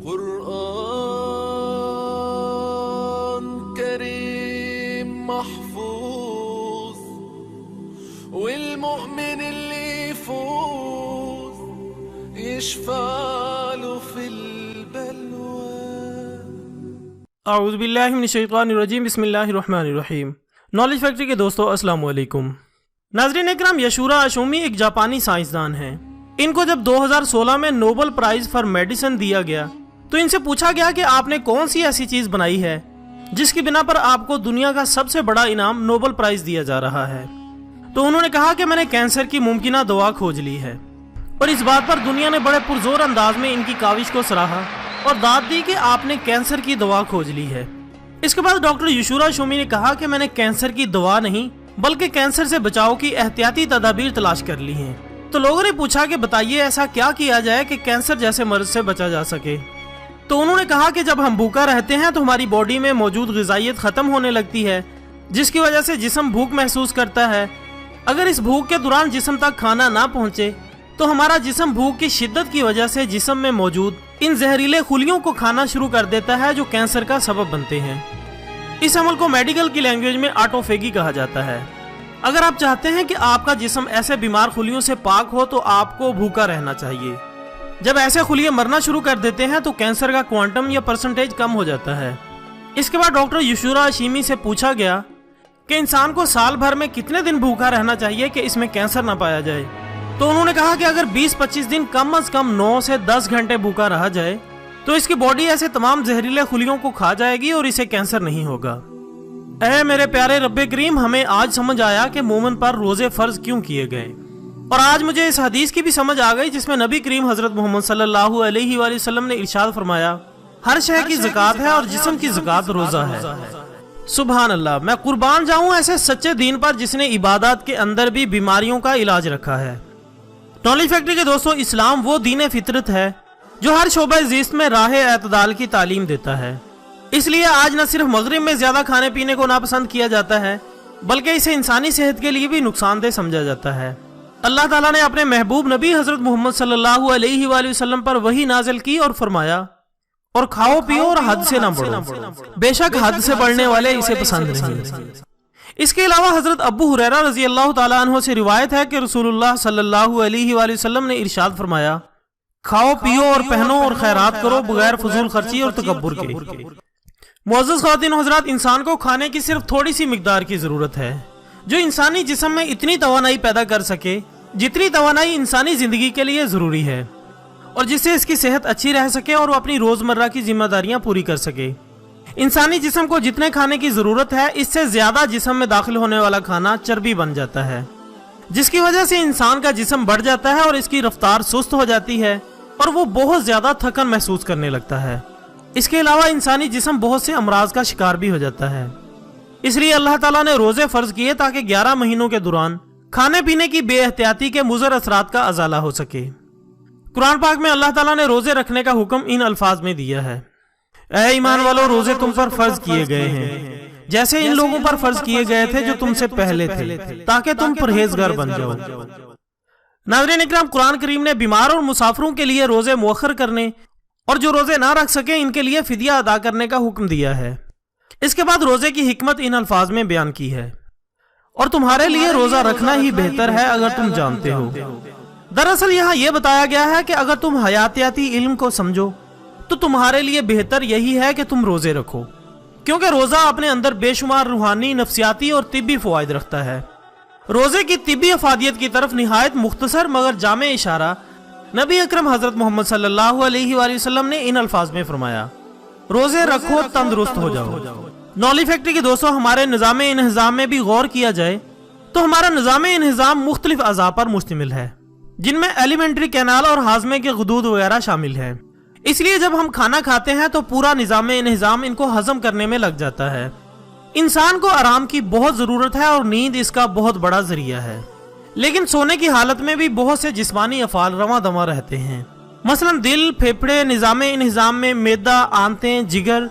قرآن كريم محفوظ والمؤمن اللي يفوز يشفع له في البلوى. اعوذ باللہ من الشیطان الرجیم. بسم اللہ الرحمن الرحیم. نالج فیکٹری کے دوستو السلام علیکم. ناظرین اکرام، یشورا اشومی ایک جاپانی سائنسدان ہیں. ان کو جب 2016 میں نوبل پرائز فار میڈیسن دیا گیا تو ان سے پوچھا گیا کہ آپ نے کون سی ایسی چیز بنائی ہے جس کی بنا پر آپ کو دنیا کا سب سے بڑا انعام نوبل پرائز دیا جا رہا ہے. تو انہوں نے کہا کہ میں نے کینسر کی ممکنہ دوا کھوج لی ہے، اور اس بات پر دنیا نے بڑے پرزور انداز میں ان کی کاوش کو سراہا اور داد دی کہ آپ نے کینسر کی دوا کھوج لی ہے. اس کے بعد ڈاکٹر یشورا اشومی نے کہا کہ میں نے کینسر کی دوا نہیں بلکہ کینسر سے بچاؤ کی احتیاطی تدابیر تلاش کر لی ہیں. تو لوگوں نے پوچھا کہ بتائیے ایسا کیا کیا جائے کہ کینسر جیسے مرض سے بچا جا سکے. تو انہوں نے کہا کہ جب ہم بھوکا رہتے ہیں تو ہماری باڈی میں موجود غذائیت ختم ہونے لگتی ہے، جس کی وجہ سے جسم بھوک محسوس کرتا ہے. اگر اس بھوک کے دوران جسم تک کھانا نہ پہنچے تو ہمارا جسم بھوک کی شدت کی وجہ سے جسم میں موجود ان زہریلے خلیوں کو کھانا شروع کر دیتا ہے جو کینسر کا سبب بنتے ہیں. اس عمل کو میڈیکل کی لینگویج میں آٹوفیگی کہا جاتا ہے. اگر آپ چاہتے ہیں کہ آپ کا جسم ایسے بیمار خلیوں سے پاک ہو تو آپ کو بھوکا رہنا چاہیے. جب ایسے خلیے مرنا شروع کر دیتے ہیں تو کینسر کا کوانٹم یا پرسنٹیج کم ہو جاتا ہے. اس کے بعد ڈاکٹر یشورا اشومی سے پوچھا گیا کہ انسان کو سال بھر میں کتنے دن بھوکا رہنا چاہیے کہ اس میں کینسر نہ پایا جائے. تو انہوں نے کہا کہ اگر 20-25 دن کم از کم 9 سے 10 گھنٹے بھوکا رہا جائے تو اس کی باڈی ایسے تمام زہریلے خلیوں کو کھا جائے گی اور اسے کینسر نہیں ہوگا. اے میرے پیارے رب کریم، ہمیں آج سمجھ آیا کہ مومن پر روزے فرض کیوں کیے گئے، اور آج مجھے اس حدیث کی بھی سمجھ آ گئی جس میں نبی کریم حضرت محمد صلی اللہ علیہ وآلہ وسلم نے ارشاد فرمایا ہر شے کی زکوٰۃ ہے اور جسم کی زکوٰۃ روزہ ہے. سبحان اللہ. میں قربان جاؤں ایسے سچے دین پر جس نے عبادات کے اندر بھی بیماریوں کا علاج رکھا ہے. نالج فیکٹری کے دوستو، اسلام وہ دین فطرت ہے جو ہر شعبہ زیست میں راہ اعتدال کی تعلیم دیتا ہے. اس لیے آج نہ صرف مغرب میں زیادہ کھانے پینے کو ناپسند کیا جاتا ہے بلکہ اسے انسانی صحت کے لیے بھی نقصان دہ سمجھا جاتا ہے. اللہ تعالیٰ نے اپنے محبوب نبی حضرت محمد صلی اللہ علیہ وآلہ وسلم پر وحی نازل کی اور فرمایا اور کھاؤ پیو اور حد سے نہ بڑھو، بے شک حد سے بڑھنے والے اسے پسند نہیں. اس کے علاوہ حضرت ابو ہریرہ رضی اللہ تعالیٰ عنہ سے روایت ہے کہ رسول اللہ صلی اللہ علیہ وآلہ وسلم نے ارشاد فرمایا کھاؤ پیو اور پہنو اور خیرات کرو بغیر فضول خرچی اور تکبر کے. معزز خواتین و حضرات، انسان کو کھانے کی صرف تھوڑی سی مقدار کی ضرورت ہے جو انسانی جسم میں اتنی توانائی پیدا کر سکے جتنی توانائی انسانی زندگی کے لیے ضروری ہے، اور جس سے اس کی صحت اچھی رہ سکے اور وہ اپنی روزمرہ کی ذمہ داریاں پوری کر سکے. انسانی جسم کو جتنے کھانے کی ضرورت ہے اس سے زیادہ جسم میں داخل ہونے والا کھانا چربی بن جاتا ہے، جس کی وجہ سے انسان کا جسم بڑھ جاتا ہے اور اس کی رفتار سست ہو جاتی ہے اور وہ بہت زیادہ تھکن محسوس کرنے لگتا ہے. اس کے علاوہ انسانی جسم بہت سے امراض کا شکار بھی ہو جاتا ہے. اس لیے اللہ تعالیٰ نے روزے فرض کیے تاکہ 11 مہینوں کے دوران کھانے پینے کی بے احتیاطی کے مضر اثرات کا ازالہ ہو سکے. قرآن پاک میں اللہ تعالیٰ نے روزے رکھنے کا حکم ان الفاظ میں دیا ہے اے ایمان والو، روزے تم پر فرض کیے گئے ہیں جیسے ان لوگوں پر فرض کیے گئے تھے جو تم سے پہلے تھے تاکہ تم پرہیزگار بن جاؤ. ناظرین اکرام، قرآن کریم نے بیمار اور مسافروں کے لیے روزے مؤخر کرنے اور جو روزے نہ رکھ سکے ان کے لیے فدیہ ادا کرنے کا حکم دیا ہے. اس کے بعد روزے کی حکمت ان الفاظ میں بیان کی ہے اور تمہارے لیے روزہ رکھنا ہی بہتر ہے اگر تم جانتے ہو. دراصل یہاں یہ بتایا گیا ہے کہ اگر تم حیاتیاتی علم کو سمجھو تو تمہارے لیے بہتر یہی ہے کہ تم روزے رکھو، کیونکہ روزہ اپنے اندر بے شمار روحانی، نفسیاتی اور طبی فوائد رکھتا ہے. روزے کی طبی افادیت کی طرف نہایت مختصر مگر جامع اشارہ نبی اکرم حضرت محمد صلی اللہ علیہ وآلہ وسلم نے ان الفاظ میں فرمایا روزے رکھو تندرست ہو جاؤ. نالج فیکٹری کے دوستوں، ہمارے نظام انہضام میں بھی غور کیا جائے تو ہمارا نظام انہضام مختلف اعضاء پر مشتمل ہے جن میں ایلیمنٹری کینال اور ہاضمے کے غدود وغیرہ شامل ہیں. اس لیے جب ہم کھانا کھاتے ہیں تو پورا نظام انہضام ان کو ہضم کرنے میں لگ جاتا ہے. انسان کو آرام کی بہت ضرورت ہے اور نیند اس کا بہت بڑا ذریعہ ہے، لیکن سونے کی حالت میں بھی بہت سے جسمانی افعال رواں دواں رہتے ہیں. مثلا دل، پھیپھڑے، نظام انہضام میں معدہ، آنتیں، جگر،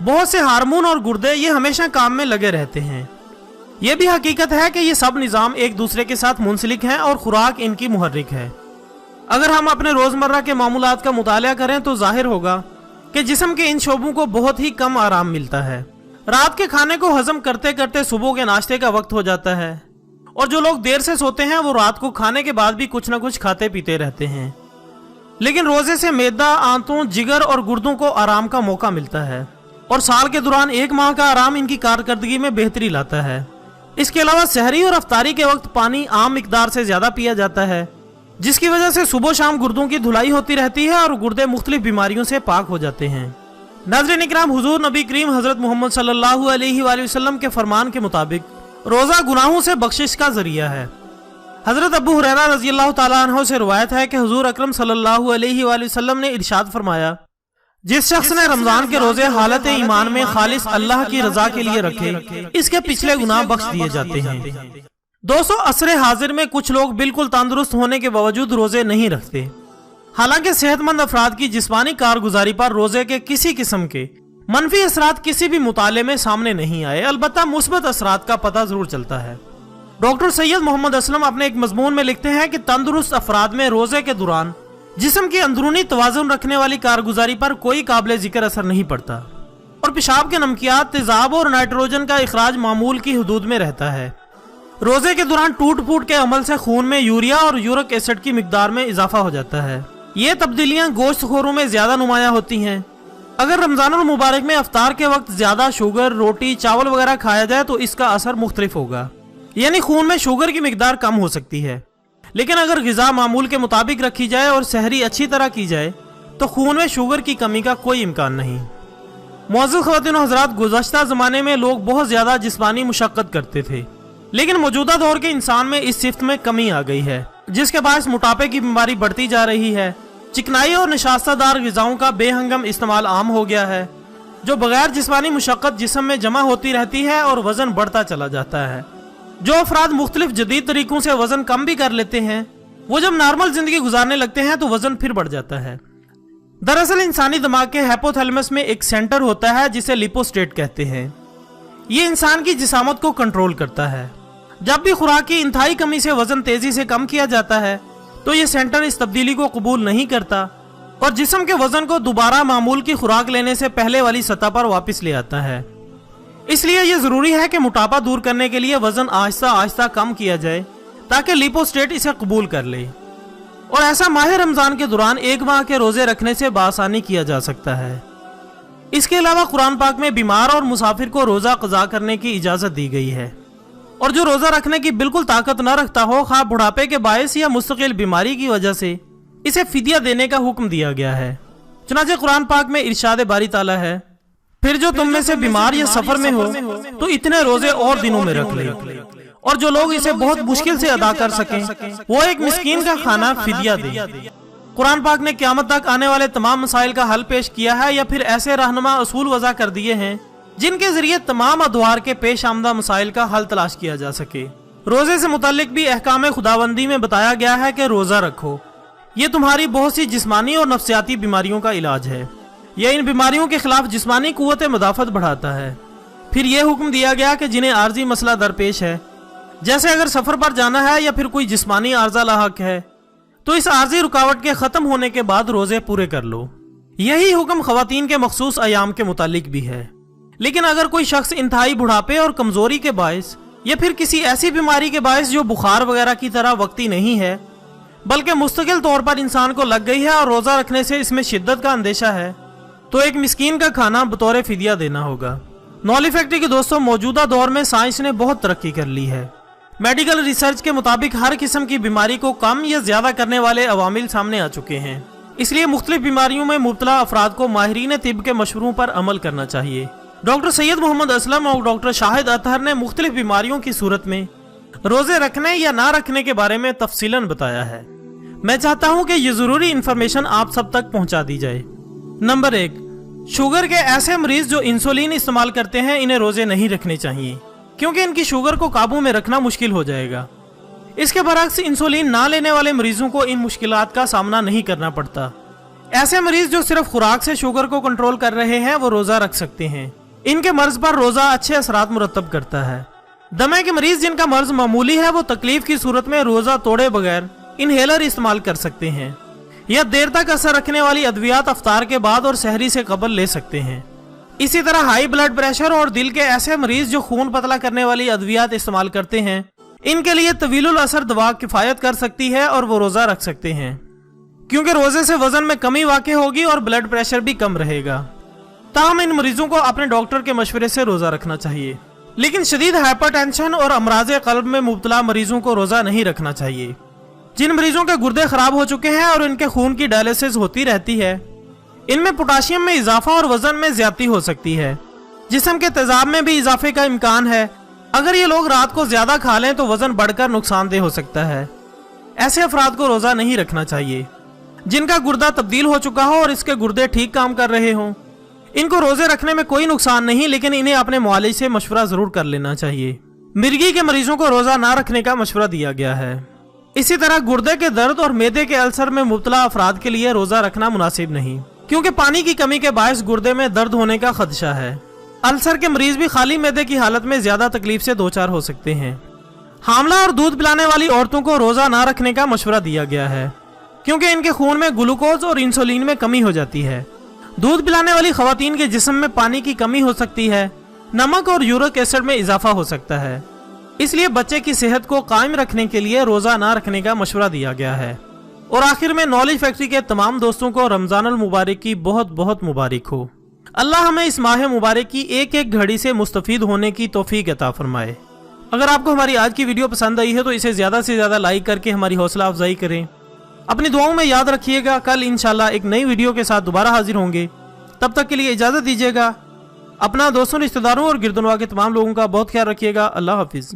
بہت سے ہارمون اور گردے یہ ہمیشہ کام میں لگے رہتے ہیں. یہ بھی حقیقت ہے کہ یہ سب نظام ایک دوسرے کے ساتھ منسلک ہیں اور خوراک ان کی محرک ہے. اگر ہم اپنے روزمرہ کے معمولات کا مطالعہ کریں تو ظاہر ہوگا कि जिस्म के इन शोबों को बहुत ही कम आराम मिलता है। रात के खाने को हजम करते करते सुबह के नाश्ते का वक्त हो जाता है और जो लोग देर से सोते हैं वो रात को खाने के बाद भी कुछ न कुछ खाते पीते रहते हैं। लेकिन रोजे से मैदा, आंतों, जिगर और गुर्दों को आराम का मौका मिलता है और साल के दौरान 1 माह का आराम इनकी कारकर्दगी में बेहतरी लाता है। इसके अलावा सहरी और अफ्तारी के वक्त पानी आम मिकदार से ज्यादा पिया जाता है, जिसकी वजह से सुबह शाम गुर्दों की धुलाई होती रहती है और गुर्दे मुख्तलिफ बीमारियों से पाक हो जाते हैं। नाज़रीन इकराम, हुजूर नबी करीम हजरत मोहम्मद सल्लल्लाहु अलैहि वसल्लम के फरमान के मुताबिक रोजा गुनाहों से बख्शिश का जरिया है। हजरत अबू हुरैरा रज़ियल्लाहु ताला अन्हु से रिवायत है कि हुजूर अकरम सल्लल्लाहु अलैहि वसल्लम ने इरशाद फरमाया, जिस शख्स ने रमजान के रोजे हालत ईमान में खालिस अल्लाह की रजा के लिए रखे, इसके पिछले गुनाह बख्श दिए जाते हैं। दोस्तों, असरे हाजिर में कुछ लोग बिल्कुल तंदुरुस्त होने के बावजूद रोजे नहीं रखते। हालांकि सेहतमंद अफराद की जिस्मानी कारगुजारी पर रोजे के किसी किस्म के मनफी असरात किसी भी मुताले में सामने नहीं आए, अलबत्ता मुस्बत असरात का पता जरूर चलता है। डॉक्टर सैयद मोहम्मद असलम अपने एक मजमून में लिखते हैं कि तंदुरुस्त अफराद में रोजे के दौरान जिस्म की अंदरूनी तवाजुन रखने वाली कारगुजारी पर कोई काबिल जिक्र असर नहीं पड़ता और पेशाब के नमकियात, तेजाब और नाइट्रोजन का इखराज मामूल की हदूद में रहता है। रोजे के दौरान टूट फूट के अमल से खून में यूरिया और यूरिक एसिड की मिकदार में इजाफा हो जाता है। ये तब्दीलियां गोश्तखोरों में ज्यादा नुमायां होती हैं। अगर रमजानुल मुबारक में अफ्तार के वक्त ज्यादा शुगर, रोटी, चावल वगैरह खाया जाए तो इसका असर मुख्तलिफ होगा, यानी खून में शुगर की मिकदार कम हो सकती है। लेकिन अगर गिजा मामूल के मुताबिक रखी जाए और सहरी अच्छी तरह की जाए तो खून में शुगर की कमी का कोई इम्कान नहीं। मुअज़्ज़िज़ ख़वातीन और हज़रात, गुज़श्ता ज़माने में लोग बहुत ज़्यादा जिस्मानी मुशक्क़त करते थे, लेकिन मौजूदा दौर के इंसान में इस सिफ्त में कमी आ गई है, जिसके बायस मोटापे की बीमारी बढ़ती जा रही है। चिकनाई और निशास्तादार ग़िज़ाओं का बेहंगम इस्तेमाल आम हो गया है, जो बगैर जिस्मानी मुशक्क़त जिस्म में जमा होती रहती है और वज़न बढ़ता चला जाता है। जो अफराद मुख्तलिफ जदीद तरीकों से वजन कम भी कर लेते हैं, वो जब नॉर्मल जिंदगी गुजारने लगते हैं तो वजन फिर बढ़ जाता है। दरअसल इंसानी दिमाग के हाइपोथैलेमस में एक सेंटर होता है जिसे लिपोस्टेट कहते हैं। ये इंसान की जिसामत को कंट्रोल करता है। जब भी खुराक की इंतहाई कमी से वजन तेजी से कम किया जाता है तो ये सेंटर इस तब्दीली को कबूल नहीं करता और जिस्म के वजन को दोबारा मामूल की खुराक लेने से पहले वाली सतह पर वापस ले आता है। इसलिए यह जरूरी है कि मोटापा दूर करने के लिए वजन आहिस्ता आहिस्ता कम किया जाए ताकि लिपोस्टेट इसे कबूल कर ले, और ऐसा माह रमजान के दौरान 1 माह के रोजे रखने से बासानी किया जा सकता है। इसके अलावा कुरान पाक में बीमार और मुसाफिर को रोजा कज़ा करने की इजाजत दी गई है, और जो रोजा रखने की बिल्कुल ताकत न रखता हो, खा बुढ़ापे के बायस या मुस्तकिल बीमारी की वजह से, इसे फिदिया देने का हुक्म दिया गया है। चुनांचे कुरान पाक में इरशाद बारी ताला है, फिर जो तुम में से बीमार या सफर में हो तो इतने रोजे और दिनों में रख ले, और जो लोग इसे बहुत मुश्किल से अदा कर सकें वो एक मिस्कीन का खाना फिदिया दे। कुरान पाक ने क़यामत तक आने वाले तमाम मसाइल का हल पेश किया है या फिर ऐसे रहनुमा असूल वज़ा कर दिए हैं जिनके जरिए तमाम अदवार के पेश आमदा मसाइल का हल तलाश किया जा सके। रोजे से मुतालिक भी अहकाम खुदाबंदी में बताया गया है कि रोजा रखो, ये तुम्हारी बहुत सी जिस्मानी और नफ्सियाती बीमारियों का इलाज है। यह इन बीमारियों के खिलाफ जिस्मानी कुव्वत मदाफत बढ़ाता है। फिर यह हुक्म दिया गया कि जिन्हें आर्जी मसला दरपेश है, जैसे अगर सफर पर जाना है या फिर कोई जिस्मानी आर्जा लाहक है, तो इस आर्जी रुकावट के खत्म होने के बाद रोजे पूरे कर लो। यही हुक्म खवातीन के मखसूस अयाम के मुतालिक भी है। लेकिन अगर कोई शख्स इंतहाई बुढ़ापे और कमजोरी के बायस या फिर किसी ऐसी बीमारी के बायस जो बुखार वगैरह की तरह वक्ती नहीं है बल्कि मुस्तकिल तौर पर इंसान को लग गई है और रोजा रखने से इसमें शिद्दत का अंदेशा है, तो एक मिस्कीन का खाना बतौर फिदिया देना होगा। नॉली फैक्ट्री के दोस्तों, मौजूदा दौर में साइंस ने बहुत तरक्की कर ली है। मेडिकल रिसर्च के मुताबिक हर किस्म की बीमारी को कम या ज्यादा करने वाले अवामिल सामने आ चुके हैं। इसलिए मुख्तलिफ बीमारियों में मुब्तला अफराद को माहिरीन तिब के मशवरों पर अमल करना चाहिए। डॉक्टर सैयद मोहम्मद असलम और डॉक्टर शाहिद अतहर ने मुख्तलिफ बीमारियों की सूरत में रोजे रखने या ना रखने के बारे में तफसीलन बताया है। मैं चाहता हूँ कि ये जरूरी इंफॉर्मेशन आप सब तक पहुँचा दी जाए। नंबर 1, शुगर के ऐसे मरीज जो इंसुलिन इस्तेमाल करते हैं इन्हें रोजे नहीं रखने चाहिए, क्योंकि इनकी शुगर को काबू में रखना मुश्किल हो जाएगा। इसके बरक्स इंसुलिन ना लेने वाले मरीजों को इन मुश्किलात का सामना नहीं करना पड़ता। ऐसे मरीज जो सिर्फ खुराक से शुगर को कंट्रोल कर रहे हैं वो रोजा रख सकते हैं। इनके मर्ज पर रोजा अच्छे असरात मुरतब करता है। दमे के मरीज जिनका मर्ज मामूली है वो तकलीफ की सूरत में रोजा तोड़े बगैर इनहेलर इस्तेमाल कर सकते हैं। या देर तक असर रखने वाली अद्वियात अफ्तार के बाद और सहरी से कबल ले सकते हैं। इसी तरह हाई ब्लड प्रेशर और दिल के ऐसे मरीज जो खून पतला करने वाली अद्वियात इस्तेमाल करते हैं, इनके लिए तवीलुल असर दवा किफायत कर सकती है और वो रोजा रख सकते हैं, क्योंकि रोजे से वजन में कमी वाक़ई होगी और ब्लड प्रेशर भी कम रहेगा। ताहम इन मरीजों को अपने डॉक्टर के मशवरे से रोजा रखना चाहिए। लेकिन शदीद हाइपरटेंशन और अमराज़े क़ल्ब में मुब्तला मरीजों को रोजा नहीं रखना चाहिए। जिन मरीजों के गुर्दे खराब हो चुके हैं और इनके खून की डायलिसिस होती रहती है, इनमें पोटाशियम में इजाफा और वजन में ज्यादती हो सकती है। जिस्म के तेजाब में भी इजाफे का इम्कान है। अगर ये लोग रात को ज्यादा खा लें तो वजन बढ़कर नुकसानदेह हो सकता है। ऐसे अफराद को रोजा नहीं रखना चाहिए। जिनका गुर्दा तब्दील हो चुका हो और इसके गुर्दे ठीक काम कर रहे हों, इनको रोजे रखने में कोई नुकसान नहीं, लेकिन इन्हें अपने मुआलिज से मशवरा जरूर कर लेना चाहिए। मिर्गी के मरीजों को रोजा ना रखने का मशवरा दिया गया है। इसी तरह गुर्दे के दर्द और मैदे के अल्सर में मुब्तला अफराद के लिए रोजा रखना मुनासिब नहीं, क्योंकि पानी की कमी के बायस गुर्दे में दर्द होने का खदशा है। अल्सर के मरीज भी खाली मैदे की हालत में ज्यादा तकलीफ से दो चार हो सकते हैं। हामला और दूध पिलाने वाली औरतों को रोजा ना रखने का मशवरा दिया गया है, क्योंकि इनके खून में ग्लूकोज और इंसुलिन में कमी हो जाती है। दूध पिलाने वाली खवातीन के जिस्म में पानी की कमी हो सकती है, नमक और यूरिक एसिड में इजाफा हो सकता है। इसलिए बच्चे की सेहत को कायम रखने के लिए रोजा ना रखने का मशवरा दिया गया है। और आखिर में नॉलेज फैक्ट्री के तमाम दोस्तों को रमजानुल मुबारक की बहुत बहुत मुबारक हो। अल्लाह हमें इस माह मुबारक की एक एक घड़ी से मुस्तफीद होने की तौफीक अता फरमाए। अगर आपको हमारी आज की वीडियो पसंद आई है तो इसे ज्यादा से ज्यादा लाइक करके हमारी हौसला अफजाई करें। अपनी दुआओं में याद रखिएगा। कल इंशाल्लाह एक नई वीडियो के साथ दोबारा हाजिर होंगे। तब तक के लिए इजाजत दीजिएगा। अपना, दोस्तों, रिश्तेदारों और गिरदनवा के तमाम लोगों का बहुत ख्याल रखिएगा। अल्लाह हाफिज।